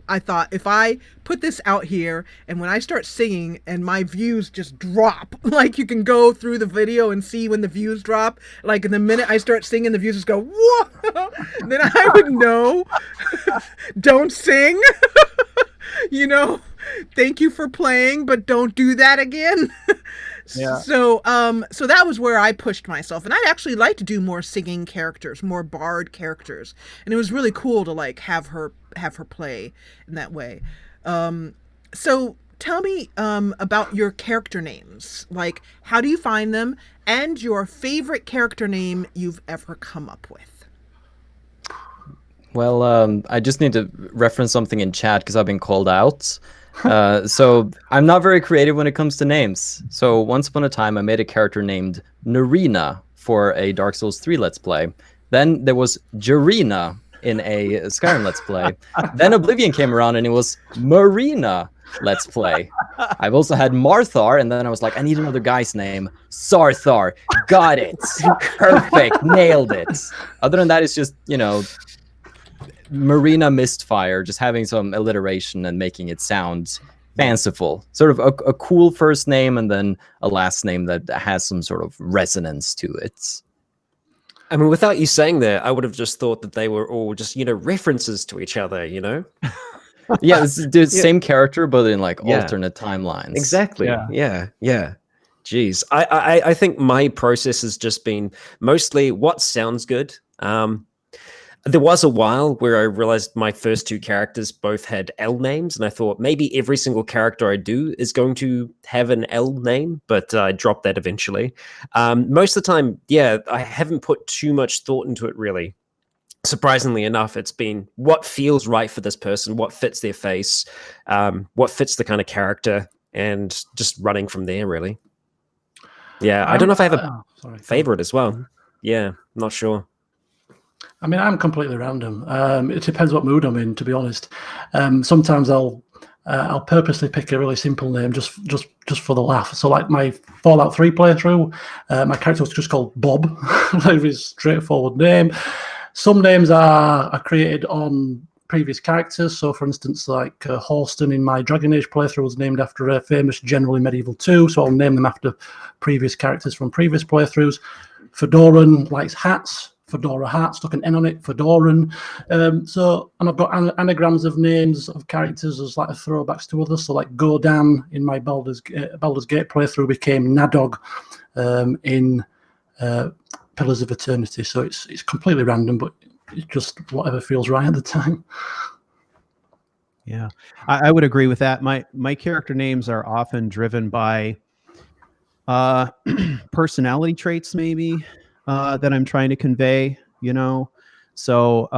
I thought, if I put this out here and when I start singing and my views just drop, like you can go through the video and see when the views drop, like in the minute I start singing, the views just go, whoa, then I would know, don't sing, thank you for playing, but don't do that again. Yeah. So that was where I pushed myself, and I'd actually like to do more singing characters, more bard characters, and it was really cool to like have her play in that way. So tell me about your character names. Like, how do you find them, and your favorite character name you've ever come up with? Well, I just need to reference something in chat because I've been called out. So I'm not very creative when it comes to names. So once upon a time, I made a character named Narina for a Dark Souls 3 Let's Play. Then there was Jarina in a Skyrim Let's Play. Then Oblivion came around and it was Marina Let's Play. I've also had Marthar, and then I was like, I need another guy's name. Sarthar. Got it. Perfect. Nailed it. Other than that, it's just, Marina Mistfire, just having some alliteration and making it sound fanciful. Sort of a cool first name and then a last name that has some sort of resonance to it. I mean, without you saying that, I would have just thought that they were all just, references to each other, Yeah, it's the same character, but in like alternate timelines. Exactly. Yeah. Jeez. I think my process has just been mostly what sounds good. There was a while where I realized my first two characters both had L names, and I thought maybe every single character I do is going to have an L name, but I dropped that eventually. Most of the time, I haven't put too much thought into it, really. Surprisingly enough, it's been what feels right for this person, what fits their face, what fits the kind of character, and just running from there, really. Yeah, I don't know if I have a favorite as well. Yeah, not sure. I mean, I'm completely random. It depends what mood I'm in, to be honest. Sometimes I'll purposely pick a really simple name just for the laugh. So, like my Fallout 3 playthrough, my character was just called Bob. Very straightforward name. Some names are created on previous characters. So, for instance, like Horston in my Dragon Age playthrough was named after a famous general in Medieval 2. So I'll name them after previous characters from previous playthroughs. Fedoran likes hats. Fedora hat, stuck an N on it, Fedoran. And I've got anagrams of names of characters as like throwbacks to others. So like Godan in my Baldur's Gate playthrough became Nadog in Pillars of Eternity. So it's completely random, but it's just whatever feels right at the time. Yeah, I would agree with that. My character names are often driven by personality traits, maybe. That I'm trying to convey, So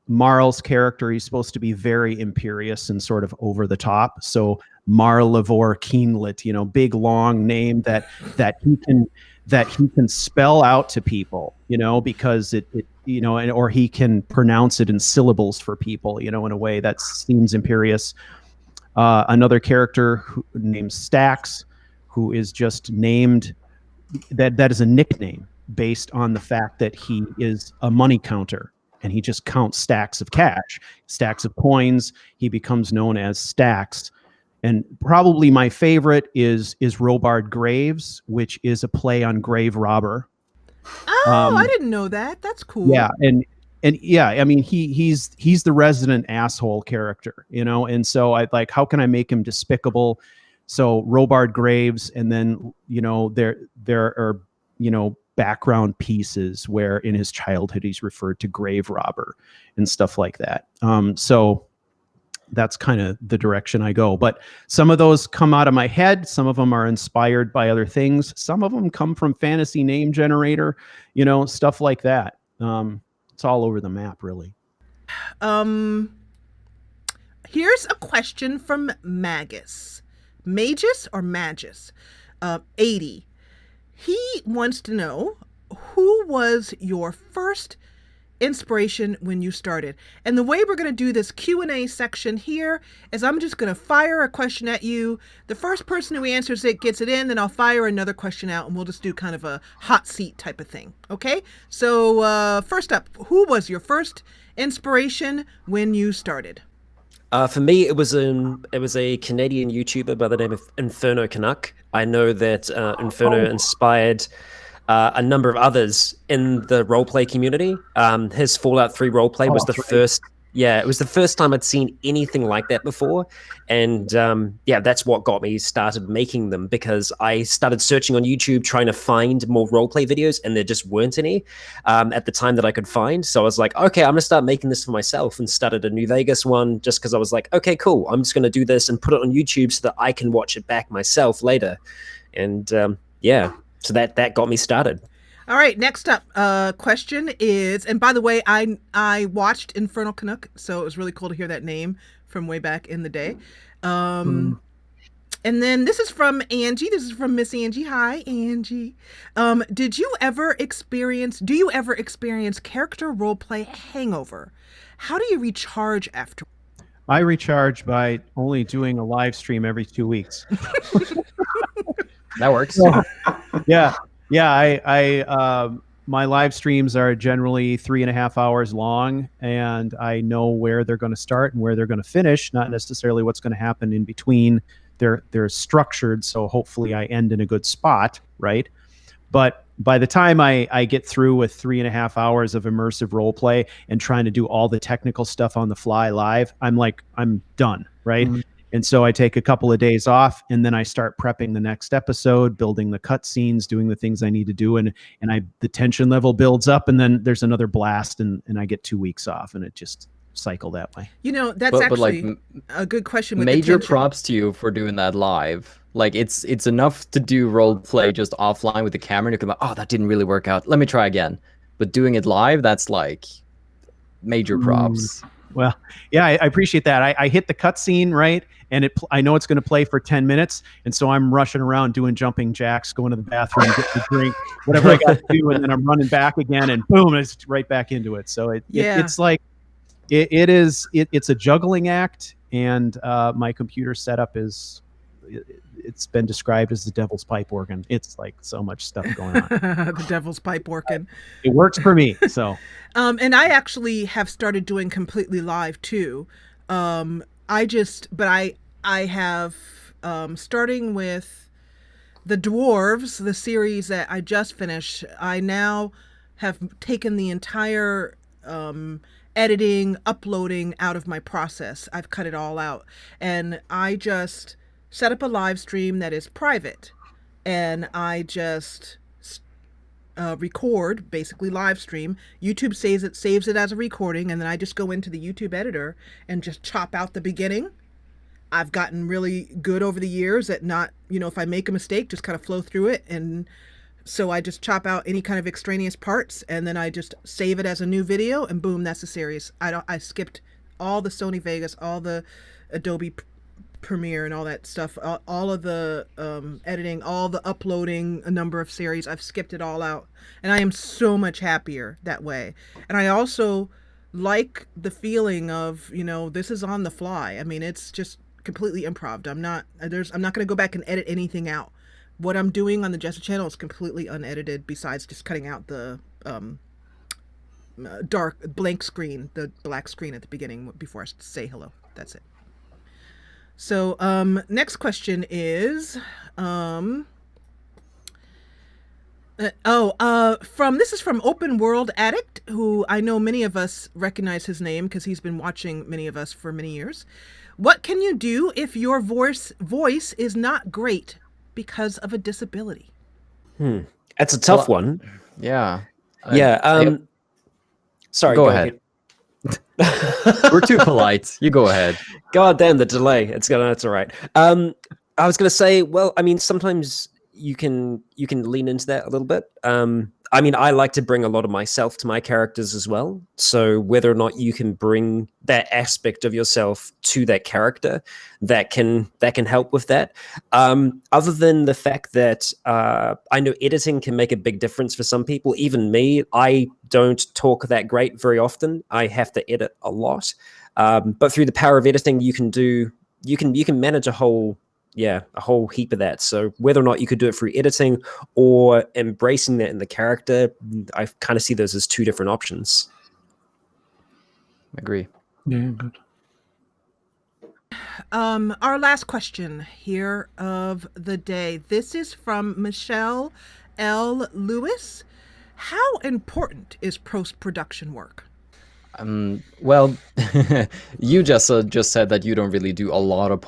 Marl's character, he's supposed to be very imperious and sort of over the top. So Marlavor Keenlit, big long name that he can spell out to people, because it or he can pronounce it in syllables for people, in a way that seems imperious. Another character named Stax, who is just named. That is a nickname based on the fact that he is a money counter and he just counts stacks of cash, stacks of coins. He becomes known as Stax. And probably my favorite is Robard Graves, which is a play on grave robber. Oh, I didn't know that. That's cool. Yeah, and yeah, I mean he's the resident asshole character, and so I like, how can I make him despicable? So Robard Graves, and then there are background pieces where in his childhood he's referred to grave robber and stuff like that. So that's kind of the direction I go. But some of those come out of my head. Some of them are inspired by other things. Some of them come from Fantasy Name Generator, stuff like that. It's all over the map, really. Here's a question from Magus. Magus or Magus? 80. He wants to know, who was your first inspiration when you started. And the way we're going to do this Q&A section here is I'm just going to fire a question at you. The first person who answers it gets it in, then I'll fire another question out, and we'll just do kind of a hot seat type of thing. Okay? So first up, who was your first inspiration when you started? For me, it was a Canadian YouTuber by the name of Inferno Canuck. I know that Inferno inspired a number of others in the roleplay community. His Fallout 3 roleplay was the first. Yeah, it was the first time I'd seen anything like that before, and that's what got me started making them, because I started searching on YouTube trying to find more roleplay videos, and there just weren't any at the time that I could find. So I was like, okay, I'm gonna start making this for myself, and started a New Vegas one just because I was like, okay, cool, I'm just gonna do this and put it on YouTube so that I can watch it back myself later, and so that got me started. All right, next up, question is, and by the way, I watched Infernal Canuck, so it was really cool to hear that name from way back in the day. And then this is from Angie. This is from Miss Angie. Hi, Angie. Do you ever experience character roleplay hangover? How do you recharge after? I recharge by only doing a live stream every 2 weeks. That works. Yeah. My live streams are generally 3.5 hours long, and I know where they're going to start and where they're going to finish, not necessarily what's going to happen in between. They're structured, so hopefully I end in a good spot, right? But by the time I get through with 3.5 hours of immersive role play and trying to do all the technical stuff on the fly live, I'm done, right? Mm-hmm. And so I take a couple of days off, and then I start prepping the next episode, building the cutscenes, doing the things I need to do, and the tension level builds up, and then there's another blast, and I get 2 weeks off, and it just cycle that way. You know, that's actually a good question. With major props to you for doing that live. Like it's enough to do role play just offline with the camera, and you can be like, oh, that didn't really work out. Let me try again. But doing it live, that's like major props. Well, yeah, I appreciate that. I hit the cutscene, right? And I know it's going to play for 10 minutes. And so I'm rushing around doing jumping jacks, going to the bathroom, getting a drink, whatever I got to do. And then I'm running back again, and boom, it's right back into it. So it's like, it's a juggling act. And my computer setup it's been described as the devil's pipe organ. It's like so much stuff going on. The devil's pipe organ. It works for me. So, and I actually have started doing completely live too. I have, starting with the Dwarves, the series that I just finished, I now have taken the entire editing, uploading out of my process. I've cut it all out. And I just set up a live stream that is private. And I just record, basically live stream. YouTube saves it as a recording, and then I just go into the YouTube editor and just chop out the beginning. I've gotten really good over the years at not, if I make a mistake, just kind of flow through it. And so I just chop out any kind of extraneous parts, and then I just save it as a new video, and boom, that's the series. I skipped all the Sony Vegas, all the Adobe Premiere and all that stuff, all of the editing, all the uploading a number of series. I've skipped it all out, and I am so much happier that way. And I also like the feeling of, this is on the fly. I mean, it's just completely improv. I'm not going to go back and edit anything out. What I'm doing on the Jessa channel is completely unedited, besides just cutting out the dark blank screen, the black screen at the beginning before I say hello. That's it. So next question is this is from Open World Addict, who I know many of us recognize his name because he's been watching many of us for many years. What can you do if your voice is not great because of a disability? That's a tough one. Yeah. Sorry. Go ahead. We're too polite. You go ahead. God damn the delay. It's all right. I was gonna say, well, I mean, sometimes you can lean into that a little bit. I mean, I like to bring a lot of myself to my characters as well. So whether or not you can bring that aspect of yourself to that character, that can help with that. Other than the fact that I know editing can make a big difference for some people. Even me, I don't talk that great very often. I have to edit a lot. But through the power of editing, you can manage a whole heap of that. So whether or not you could do it through editing or embracing that in the character, I kind of see those as two different options. Agree. Yeah, good. Our last question here of the day. This is from Michelle L. Lewis. How important is post-production work? Well, you just said that you don't really do a lot of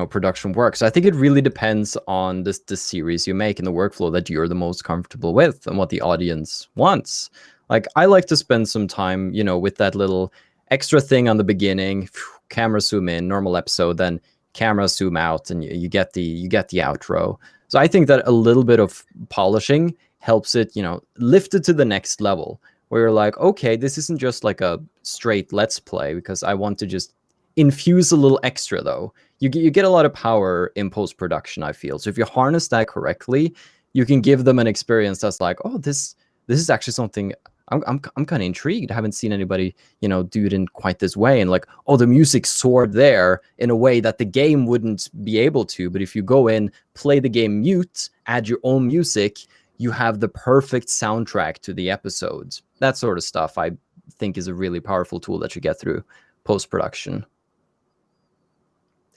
production work. So I think it really depends on the series you make and the workflow that you're the most comfortable with and what the audience wants. Like, I like to spend some time, with that little extra thing on the beginning, camera zoom in, normal episode, then camera zoom out, and you get the outro. So I think that a little bit of polishing helps it, lift it to the next level, where you're like, okay, this isn't just like a straight let's play, because I want to just infuse a little extra, though. You get a lot of power in post-production, I feel. So if you harness that correctly, you can give them an experience that's like, oh, this is actually something I'm kind of intrigued. I haven't seen anybody, do it in quite this way. And like, oh, the music soared there in a way that the game wouldn't be able to. But if you go in, play the game mute, add your own music, you have the perfect soundtrack to the episodes. That sort of stuff, I think, is a really powerful tool that you get through post-production.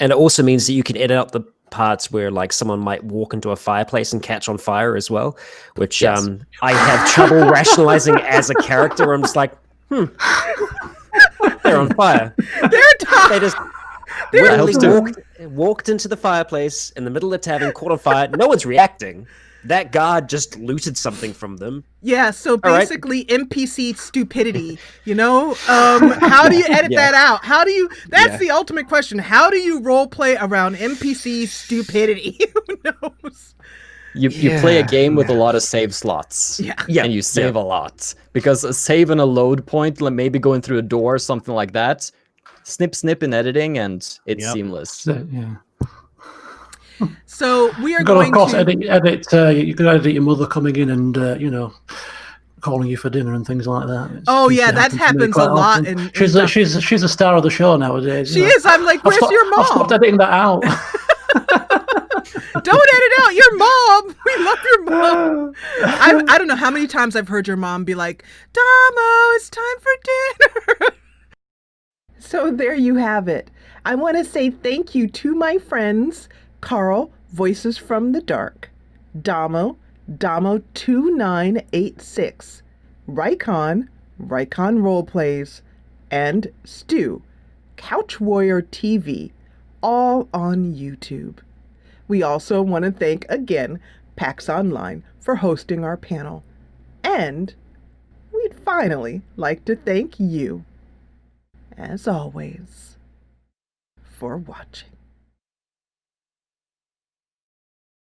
And it also means that you can edit out the parts where like someone might walk into a fireplace and catch on fire as well, which Yes. I have trouble rationalizing as a character. I'm just like, they're on fire. They just literally walked into the fireplace in the middle of the tavern, caught on fire. No one's reacting. That guard just looted something from them. Yeah, so All right. basically NPC stupidity, how do you edit that out? That's the ultimate question. How do you role play around NPC stupidity? Who knows? You play a game with a lot of save slots. Yeah. And you save a lot. Because a save and a load point, like maybe going through a door, something like that, snip in editing, and it's seamless. Yeah. So we are You've got to, going of course, to edit. You can edit your mother coming in and calling you for dinner and things like that. Oh, yeah, that happens a lot. Often. She's a star of the show nowadays. She is. I'm like, where's your mom? I've stopped editing that out. Don't edit out your mom. We love your mom. I don't know how many times I've heard your mom be like, Damo, it's time for dinner. So there you have it. I want to say thank you to my friends, Carl, Voices from the Dark, Damo 2986, Rycon Roleplays, and Stu, Couch Warrior TV, all on YouTube. We also want to thank again PAX Online for hosting our panel. And we'd finally like to thank you, as always, for watching.